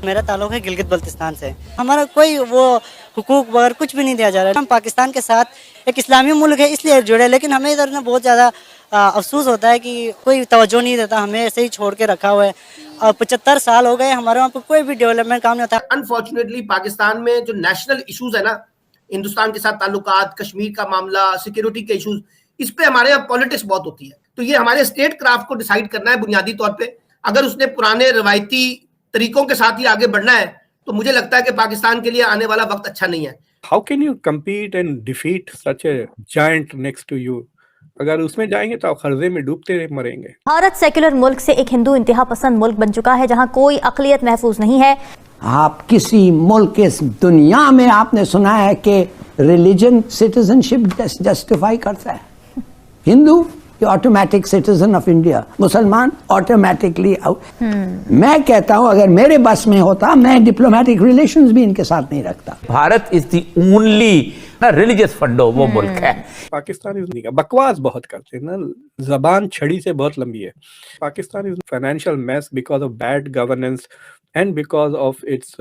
میرا تعلق ہے گلگت بلتستان سے. ہمارا کوئی وہ حقوق وغیرہ کچھ بھی نہیں دیا جا رہا ہے. ہم پاکستان کے ساتھ ایک اسلامی ملک ہے اس لیے جڑے, لیکن ہمیں ادھر بہت زیادہ افسوس ہوتا ہے کہ کوئی توجہ نہیں دیتا, ہمیں ایسے ہی چھوڑ کے رکھا ہوا ہے. 75 سال ہو گئے ہمارے وہاں پہ کوئی بھی ڈیولپمنٹ کام نہیں ہوتا. انفارچونیٹلی پاکستان میں جو نیشنل ایشوز ہے نا, ہندوستان کے ساتھ تعلقات, کشمیر کا معاملہ, سیکیورٹی کے ایشوز, اس پہ ہمارے یہاں پالیٹکس بہت ہوتی ہے. تو یہ ہمارے اسٹیٹ کرافٹ کو ڈیسائیڈ کرنا ہے بنیادی طور پہ. اگر اس نے پرانے روایتی طریقوں کے ساتھ ہی آگے بڑھنا ہے تو مجھے لگتا ہے کہ پاکستان کے لیے آنے والا وقت اچھا نہیں ہے. How can you compete and defeat such a giant next to you? اگر اس میں جائیں گے تو آپ خرزے میں ڈوبتے مریں گے. بھارت سیکولر ملک سے ایک ہندو انتہا پسند ملک بن چکا ہے جہاں کوئی اقلیت محفوظ نہیں ہے. آپ کسی ملک اس دنیا میں آپ نے سنا ہے کہ ریلیجن سٹیزن شپ جسٹیفائی کرتا ہے؟ ہندو آٹومیٹک سٹیزن آف انڈیا, مسلمان آٹومیٹکلی آؤٹ. میں کہتا ہوں اگر میرے بس میں ہوتا میں ڈپلومیٹک ریلیشنز بھی ان کے ساتھ نہیں رکھتا. Bharat is the only religious فنڈو وہ ملک ہے. پاکستان بکواس بہت کرتے ہیں نا, زبان چھڑی سے بہت لمبی ہے. Pakistan is financial mess because of bad governance and because of its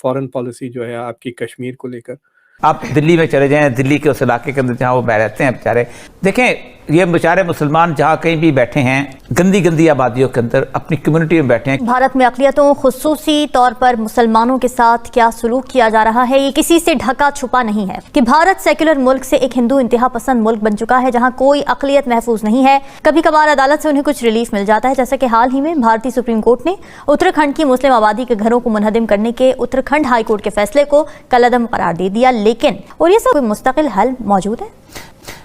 foreign policy جو ہے آپ کی کشمیر کو لے کر. آپ دلی میں چلے جائیں, دلی کے اس علاقے کے اندر جہاں وہ رہتے ہیں بیچارے, دیکھیں یہ بیچارے مسلمان جہاں کہیں بھی بیٹھے ہیں گندی گندی آبادیوں کے اندر اپنی کمیونٹی میں بیٹھے ہیں. بھارت میں اقلیتوں خصوصی طور پر مسلمانوں کے ساتھ کیا سلوک کیا جا رہا ہے یہ کسی سے ڈھکا چھپا نہیں ہے کہ بھارت سیکولر ملک سے ایک ہندو انتہا پسند ملک بن چکا ہے جہاں کوئی اقلیت محفوظ نہیں ہے. کبھی کبھار عدالت سے انہیں کچھ ریلیف مل جاتا ہے, جیسا کہ حال ہی میں بھارتی سپریم کورٹ نے اتراکھنڈ کی مسلم آبادی کے گھروں کو منہدم کرنے کے اتراکھنڈ ہائی کورٹ کے فیصلے کو کالعدم قرار دے دیا. لیکن اور یہ سب کوئی مستقل حل موجود ہے؟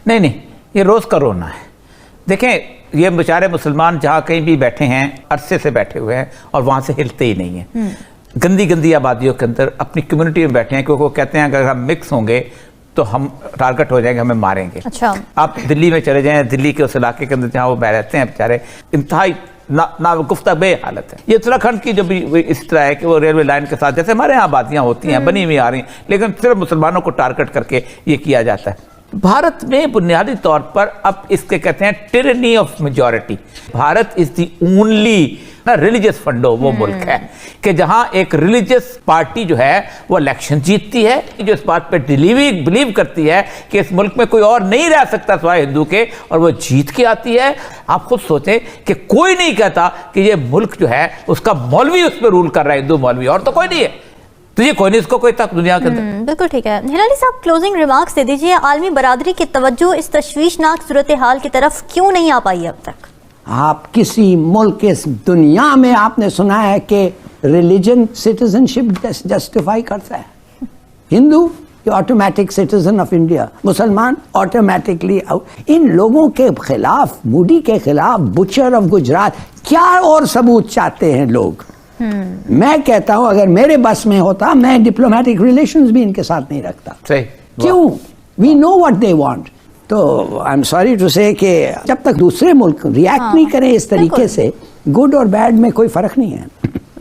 نہیں, یہ روز کا رونا ہے. دیکھیں یہ بیچارے مسلمان جہاں کہیں بھی بیٹھے ہیں عرصے سے بیٹھے ہوئے ہیں اور وہاں سے ہلتے ہی نہیں ہیں. گندی گندی آبادیوں کے اندر اپنی کمیونٹی میں بیٹھے ہیں کیونکہ وہ کہتے ہیں اگر ہم مکس ہوں گے تو ہم ٹارگٹ ہو جائیں گے, ہمیں ماریں گے. اچھا, آپ دلی میں چلے جائیں, دلی کے اس علاقے کے اندر جہاں وہ رہتے ہیں بیچارے انتہائی گفتہ بے حالت ہے. یہ اتراکھنڈ کی جو بھی اس طرح ہے کہ وہ ریلوے لائن کے ساتھ جیسے ہمارے یہاں آبادیاں ہوتی ہیں بنی ہوئی آ رہی ہیں, لیکن صرف مسلمانوں کو ٹارگٹ کر کے یہ کیا جاتا ہے. بھارت میں بنیادی طور پر اب اس کے کہتے ہیں tyranny of majority. Bharat is the only religious فنڈو وہ ملک ہے کہ جہاں ایک ریلیجس پارٹی جو ہے وہ الیکشن جیتتی ہے, جو اس بات پہ بلیو کرتی ہے کہ اس ملک میں کوئی اور نہیں رہ سکتا سوائے ہندو کے, اور وہ جیت کے آتی ہے. آپ خود سوچیں کہ کوئی نہیں کہتا کہ یہ ملک جو ہے اس کا مولوی اس پہ رول کر رہا ہے, ہندو مولوی, اور تو کوئی نہیں ہے. تو یہ کوئی نہیں اس کو کوئی تک دنیا کے اندر. بالکل ٹھیک ہے. ہلالی صاحب کلوزنگ ریمارکس دے دیجئے, عالمی برادری کی توجہ اس تشویشناک صورتحال کی طرف کیوں نہیں آ پائی اب تک؟ آپ کسی ملک اس دنیا میں آپ نے سنا ہے کہ ریلیجن سٹیزن شپ جسٹیفائی کرتا ہے؟ ہندو آٹومیٹک سٹیزن آف انڈیا, مسلمان آٹومیٹکلی آؤٹ. ان لوگوں کے خلاف, مودی کے خلاف, بچر آف گجرات, کیا اور ثبوت چاہتے ہیں لوگ؟ میں کہتا ہوں اگر میرے بس میں ہوتا میں ڈپلومیٹک ریلیشنز بھی ان کے ساتھ نہیں رکھتا. کیوں؟ وی نو واٹ دے وانٹ. تو آئی ایم سوری ٹو سے کہ جب تک دوسرے ملک ریئیکٹ نہیں کریں اس طریقے سے, گڈ اور بیڈ میں کوئی فرق نہیں ہے.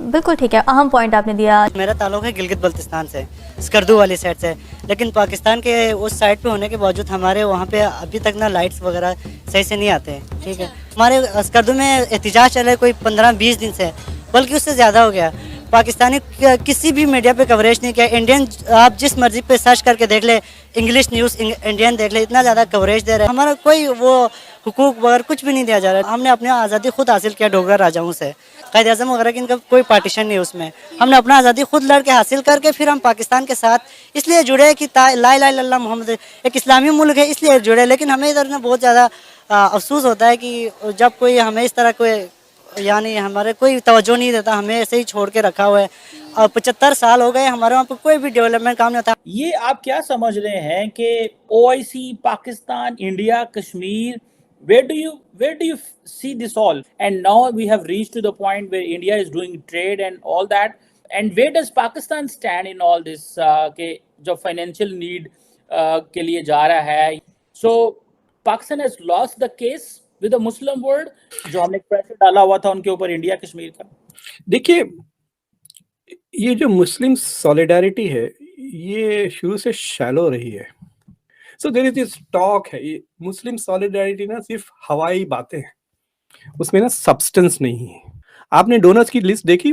بالکل ٹھیک ہے, اہم پوائنٹ آپ نے دیا. میرا تعلق ہے گلگت بلتستان سے, اسکردو والی سائڈ سے, لیکن پاکستان کے اس سائڈ پہ ہونے کے باوجود ہمارے وہاں پہ ابھی تک نا لائٹس وغیرہ صحیح سے نہیں آتے ہیں. ٹھیک ہے, ہمارے اسکردو میں احتجاج چل رہا ہے کوئی 15-20 دن سے, بلکہ اس سے زیادہ ہو گیا. پاکستانی کسی بھی میڈیا پہ کوریج نہیں کیا. انڈین آپ جس مرضی پہ سرچ کر کے دیکھ لیں, انگلش نیوز انڈین دیکھ لیں, اتنا زیادہ کوریج دے رہے ہیں. ہمارا کوئی وہ حقوق وغیرہ کچھ بھی نہیں دیا جا رہا. ہم نے اپنی آزادی خود حاصل کیا ڈوگرا راجاؤں سے, قائد اعظم وغیرہ کی ان کا کوئی پارٹیشن نہیں اس میں. ہم نے اپنا آزادی خود لڑ کے حاصل کر کے پھر ہم پاکستان کے ساتھ اس لیے جڑے کہ لا الہ الا اللہ محمد ایک اسلامی ملک ہے اس لیے جڑے. لیکن ہمیں ادھر نا بہت زیادہ افسوس ہوتا ہے کہ جب کوئی ہمیں اس طرح کوئی یعنی ہمارے کوئی توجہ نہیں دیتا, ہمیں ایسے ہی چھوڑ کے رکھا ہوا ہے. اور 75 سال ہو گئے ہمارے وہاں پہ کوئی بھی ڈیولپمنٹ کام نہیں ہوتا. یہ آپ کیا سمجھ رہے ہیں کہ OIC, Pakistan, India, Kashmir, where do you see this all? And now we have reached to the point where India is doing trade and all that. And where does Pakistan stand in all this? کہ جو financial need کے لیے جا رہا ہے. So Pakistan has lost the case with the Muslim world, جو ہم نے پریشر ڈالا ہوا تھا ان کے اوپر انڈیا کشمیر کا. دیکھیے یہ جو مسلم سولیڈیرٹی ہے یہ شروع سے شیلو رہی ہے. سو دیر از دس ٹاک ہے, یہ مسلم سولیڈیرٹی نا صرف ہوائی باتیں ہیں, اس میں نا سبسٹنس نہیں ہے. آپ نے ڈونرز کی لسٹ دیکھی,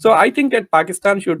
So I think that Pakistan should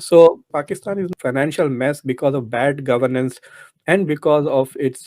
So Pakistan is a financial mess because of bad governance and because of its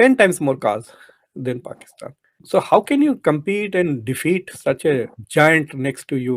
10 times more cars than Pakistan. So how can you compete and defeat such a giant next to you?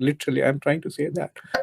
Literally, I'm trying to say that.